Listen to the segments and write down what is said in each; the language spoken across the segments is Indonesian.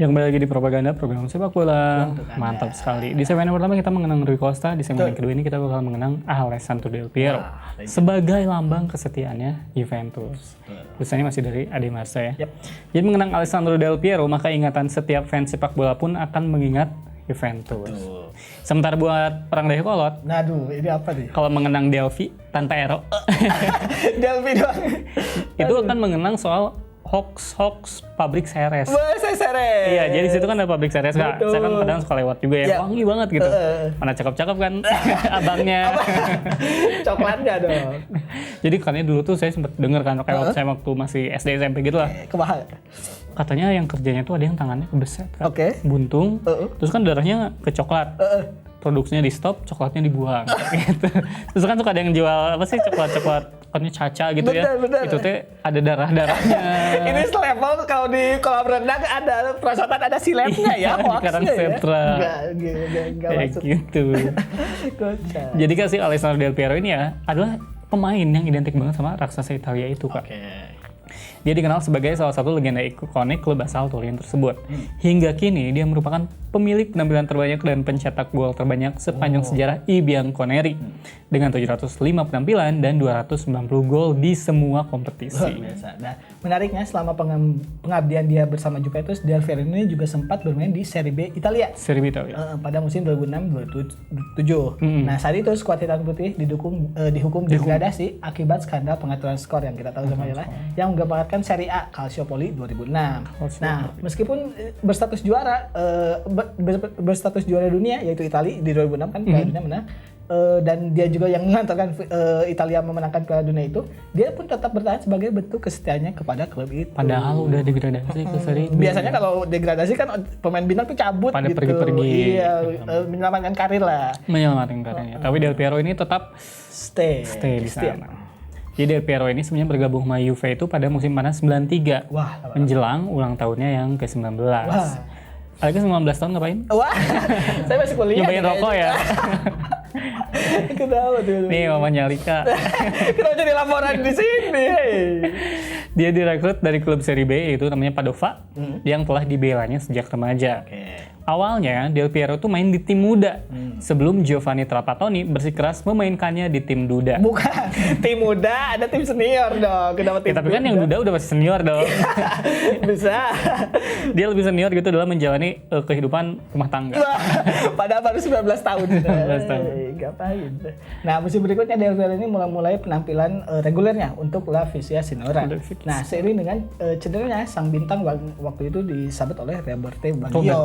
Yang kembali lagi di propaganda program sepak bola. Mantap sekali. Di segmen yang pertama kita mengenang Rui Costa, di segmen yang kedua ini kita bakal mengenang Alessandro Del Piero sebagai lambang kesetiaannya Juventus. Tulisannya masih dari Ade Marsa ya. Jadi mengenang Alessandro Del Piero, maka ingatan setiap fans sepak bola pun akan mengingat Juventus. Sementara buat perang Dayakolot, ini apa nih? kalau mengenang Delphi tanpa Ero, Delphi doang. itu akan mengenang soal hoax pabrik Ceres. Bahasa Ceres. Iya, jadi situ kan ada pabrik Ceres Kak. Saya kan kadang suka lewat juga ya. Wangi banget gitu. Mana cakep-cakep kan abangnya. Coklatnya dong. Jadi katanya dulu tuh saya sempat denger kan kayak waktu masih SD SMP gitu lah. Kemahal. Katanya yang kerjanya tuh ada yang tangannya kebeset kan. Buntung. Terus kan darahnya ke coklat. Produksinya di stop, coklatnya dibuang gitu. Terus kan suka ada yang jual apa sih coklat pokoknya caca gitu ya. Itu teh ada darahnya. Ini selevel kalau di kolam renang ada perosotan ada silepnya ya. Di Karang Setra. Enggak kayak masuk. gitu. Jadi kan si Alessandro Del Piero ini ya adalah pemain yang identik banget sama raksasa Italia itu Kak. Dia dikenal sebagai salah satu legenda ikonik klub asal Turin tersebut. Hingga kini dia merupakan pemilik penampilan terbanyak dan pencetak gol terbanyak sepanjang sejarah I Bianconeri dengan 705 penampilan dan 290 gol di semua kompetisi. Luar biasa. Nah, menariknya selama pengabdian dia bersama Juventus, Del Piero ini juga sempat bermain di Serie B Italia. Serie B Italia. Pada musim 2006-2007. Nah, saat itu skuad Hitam Putih dihukum degradasi akibat skandal pengaturan skor yang kita tahu sama yang menggambarkan Serie A Calciopoli 2006. Nah, meskipun berstatus juara berstatus juara dunia yaitu Italia di 2006 kan Piala Dunia menang. Dan dia juga yang mengantarkan Italia memenangkan Piala Dunia itu, dia pun tetap bertahan sebagai bentuk kesetiaannya kepada klub itu. Padahal udah degradasi ke Serie B. Biasanya kalau degradasi kan pemain bintang tuh cabut pada gitu. pergi-pergi. Iya, menyelamatkan karir lah. Menyelamatkan karirnya. Tapi Del Piero ini tetap stay di sana. Jadi Del Piero ini sebenarnya bergabung sama Juve itu pada musim panas 93. Menjelang ulang tahunnya yang ke-19. Alex 19 tahun ngapain? Saya masih kuliah. Nyobain rokok ya? Kenapa tuh? Nih mamanya Alika. Kenapa jadi laporan di sini? Dia direkrut dari klub Serie B itu namanya Padova yang telah dibelanya sejak remaja. Awalnya Del Piero tuh main di tim muda sebelum Giovanni Trapattoni bersikeras memainkannya di tim duda. Bukan, tim muda ada tim senior dong. Kenapa tim tapi kan yang duda udah pasti senior dong. Bisa. Dia lebih senior gitu dalam menjalani kehidupan rumah tangga. Padahal baru 19 tahun. 19 tahun. Ngapain? Nah, musim berikutnya Del Piero ini mulai penampilan regulernya untuk La Spezia Sinora. Nah, seiring dengan cederanya sang bintang waktu itu disabet oleh Roberto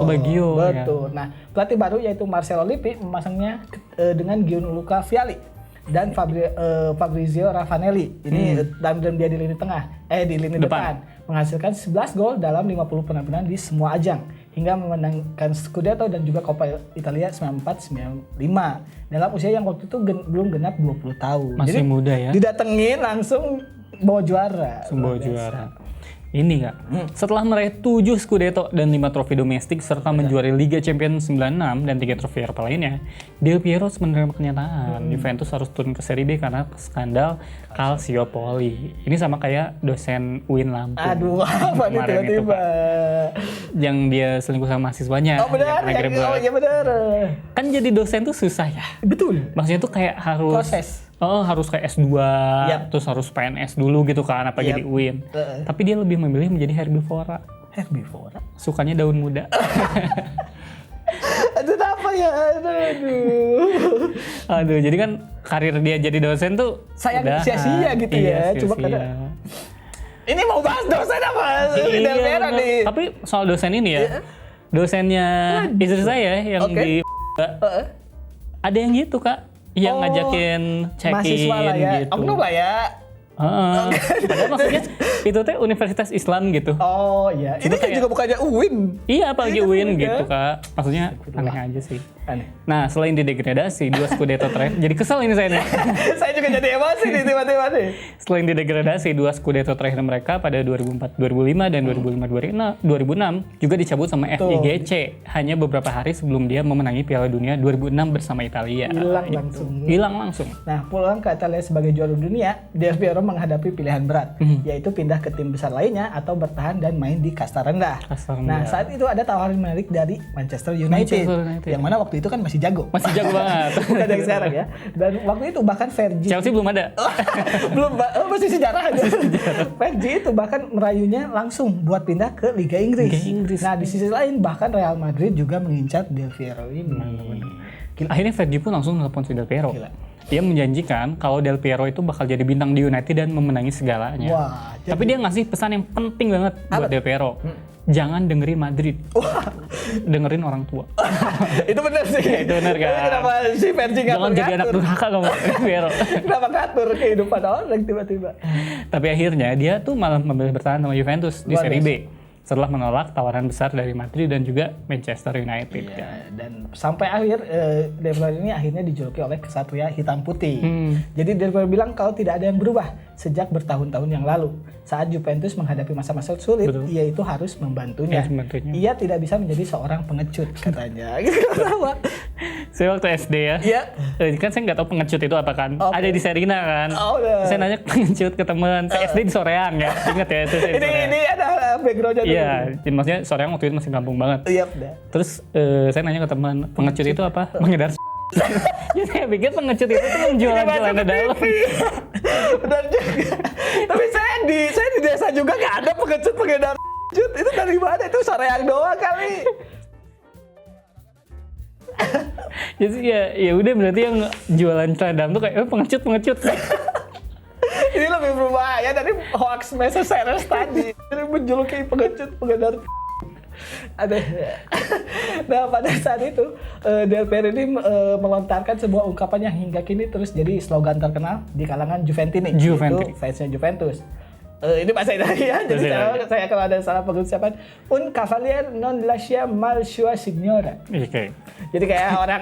Baggio. Betul. Ya. Nah, pelatih baru yaitu Marcelo Lippi memasangnya dengan Gianluca Vialli dan Fabrizio Ravanelli. Ini dan dia di lini tengah, di lini depan menghasilkan 11 gol dalam 50 penampilan di semua ajang hingga memenangkan Scudetto dan juga Coppa Italia 94-95 dalam usia yang waktu itu belum genap 20 tahun. Masih jadi, muda ya. Didatengin langsung bawa juara. Ini Kak, setelah meraih 7 Scudetto dan 5 trofi domestik serta menjuarai Liga Champions 96 dan 3 trofi Eropa lainnya, Del Piero menerima kenyataan Juventus harus turun ke Serie B karena skandal Calciopoli. Ini sama kayak dosen UIN Lampung. Aduh, apa nih tiba-tiba? Yang dia selingkuh sama mahasiswanya. Oh benar, iya benar. Kan jadi dosen tuh susah ya. Betul. Maksudnya tuh kayak harus proses. Harus kayak S2, terus harus PNS dulu gitu kan, apa jadi UIN. Tapi dia lebih memilih menjadi herbivora. Herbivora? Sukanya daun muda. Aduh, apa ya? Aduh, jadi kan karir dia jadi dosen tuh sayang sia-sia gitu ya. Coba kada. Ini mau bahas dosen apa? Del Piero nih. Tapi soal dosen ini ya, dosennya istri saya yang di ada yang gitu Kak. Yang ngajakin check-in mahasiswa lah ya. gitu. Oknum lah ya. Padahal maksudnya itu teh Universitas Islam gitu. Oh iya. Ini kan juga bukannya UIN. Iya apalagi UIN gitu Kak. Maksudnya aneh aja sih. Aneh. Nah, selain didegradasi, 2 Scudetto terakhir, jadi kesel ini saya nih. Saya juga jadi emosi nih tiba-tiba nih. Selain didegradasi, 2 Scudetto terakhir mereka pada 2004-2005 dan 2005-2006 juga dicabut sama FIGC hanya beberapa hari sebelum dia memenangi Piala Dunia 2006 bersama Italia. Hilang langsung. Nah, pulang ke Italia sebagai juara dunia, Del Piero menghadapi pilihan berat, yaitu pindah ke tim besar lainnya atau bertahan dan main di kasta rendah. Nah, saat itu ada tawaran menarik dari Manchester United. Yang mana waktu itu kan masih jago. Masih jago banget. Bukan yang sekarang ya. Dan waktu itu bahkan Fergie. Chelsea belum ada. Masih sejarah aja. Fergie itu bahkan merayunya langsung buat pindah ke Liga Inggris. Nah, di sisi lain bahkan Real Madrid juga mengincar Del Piero ini. Akhirnya Fergie pun langsung nelpon si Del Piero. Dia menjanjikan kalau Del Piero itu bakal jadi bintang di United dan memenangi segalanya. Wah, tapi dia ngasih pesan yang penting banget buat Del Piero. Jangan dengerin Madrid. Dengerin orang tua. Itu benar sih. Itu benar kan. Kenapa si Fergie jangan jadi anak durhaka kamu, Del Piero. Kenapa ngatur kehidupan orang tiba-tiba. Tapi akhirnya dia tuh malah memilih bertahan sama Juventus di Serie B setelah menolak tawaran besar dari Madrid dan juga Manchester United. Dan sampai akhir Del Piero ini akhirnya dijuluki oleh Kesatria Hitam Putih. Jadi Del Piero bilang kalau tidak ada yang berubah sejak bertahun-tahun yang lalu. Saat Juventus menghadapi masa-masa sulit, ia itu harus membantunya. Ia tidak bisa menjadi seorang pengecut katanya. Saya waktu SD ya. Iya. Kan saya nggak tahu pengecut itu apa kan. Ada di Serina kan. Saya nanya pengecut ke teman. Saya SD di Soreang ya. Ingat ya itu. Ini ada backgroundnya. Iya. Maksudnya Soreang waktu itu masih kampung banget. Iya. Terus saya nanya ke teman, pengecut itu apa? Mengedar. Ya saya pikir pengecut itu tuh menjual-jualan dalam. Benar juga. Tapi saya di desa juga nggak ada pengecut pengedar. Itu dari mana? Itu Soreang doang kali. Jadi ya udah berarti yang jualan celana dalam tuh kayak pengecut. Ini lebih berbahaya dari hoax Mesoceres tadi. Ini menjuluki pengecut pengedar. Ada. Nah, pada saat itu Del Piero ini melontarkan sebuah ungkapan yang hingga kini terus jadi slogan terkenal di kalangan Juventini. Itu fansnya Juventus. Ini bahasa Italia, jadi saya kalau ada salah pengucapan, un cavalier non lascia mal sua signora. Okay. Jadi kayak orang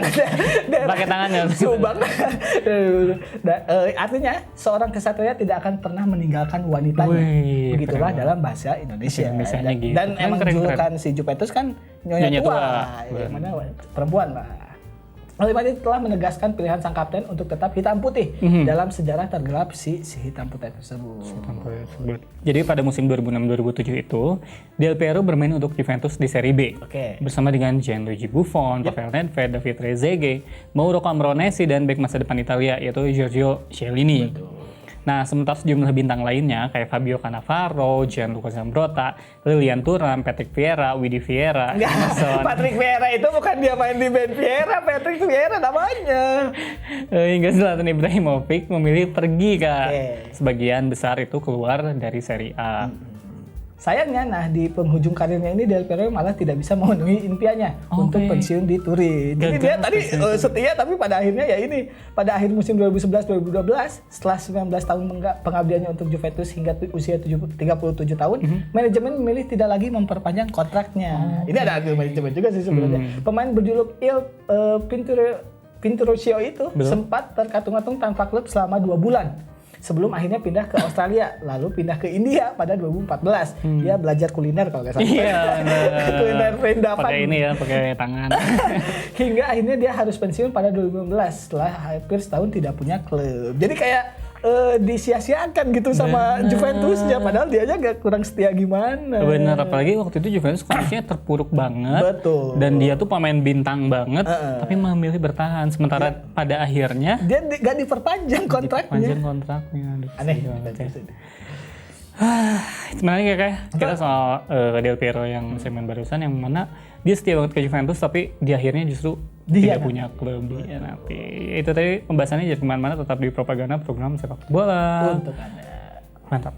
pakai tangannya. Subang. Artinya seorang kesatria tidak akan pernah meninggalkan wanitanya. Begitulah dalam bahasa Indonesia. Dan emang julukan si Juventus kan nyonya tua. Yang mana perempuan lah. Oleh Madrid telah menegaskan pilihan sang kapten untuk tetap hitam putih dalam sejarah tergelap si hitam putih tersebut. Jadi pada musim 2006-2007 itu, Del Piero bermain untuk Juventus di Serie B. Bersama dengan Gianluigi Buffon, Pavel Nedved, David Trezeguet, Mauro Camoranesi dan bek masa depan Italia yaitu Giorgio Chiellini. Nah, sementara sejumlah bintang lainnya kayak Fabio Cannavaro, Gianluca Zambrotta, Lilian Thuram, Patrick Vieira, Widi Vieira, Patrick Vieira itu bukan dia main di band Vieira, Patrick Vieira namanya. Hingga Zlatan Ibrahimovic memilih pergi, Kak. Sebagian besar itu keluar dari Serie A. Sayangnya, di penghujung karirnya ini Del Piero malah tidak bisa memenuhi impiannya untuk pensiun di Turin. Jadi dia tadi setia, tapi pada akhirnya pada akhir musim 2011-2012, setelah 19 tahun pengabdiannya untuk Juventus hingga usia 37 tahun, manajemen memilih tidak lagi memperpanjang kontraknya. Ini ada manajemen juga sih sebenarnya. Pemain berjuluk Il Pinturicchio itu sempat terkatung-katung tanpa klub selama 2 bulan. Sebelum akhirnya pindah ke Australia, lalu pindah ke India pada 2014. Dia belajar kuliner kalau nggak salah. Iya, kuliner rendapan. Pakai ini ya, pakai tangan. Hingga akhirnya dia harus pensiun pada 2015 setelah hampir setahun tidak punya klub. Jadi kayak disia-siakan gitu sama Juventusnya, padahal dia aja gak kurang setia gimana. Bener, apalagi waktu itu Juventus kondisinya terpuruk banget. Betul. Dan dia tuh pemain bintang banget, tapi memilih bertahan. Sementara pada akhirnya dia gak diperpanjang kontraknya. Aneh. Sebenarnya kayak kita soal Del Piero yang segmen barusan, yang mana dia setia banget ke Juventus tapi di akhirnya justru tidak punya klub. Ya, nanti itu tadi pembahasannya jadi kemana-mana, tetap di Propaganda, program sepak bola. Untuk Anda. Mantap.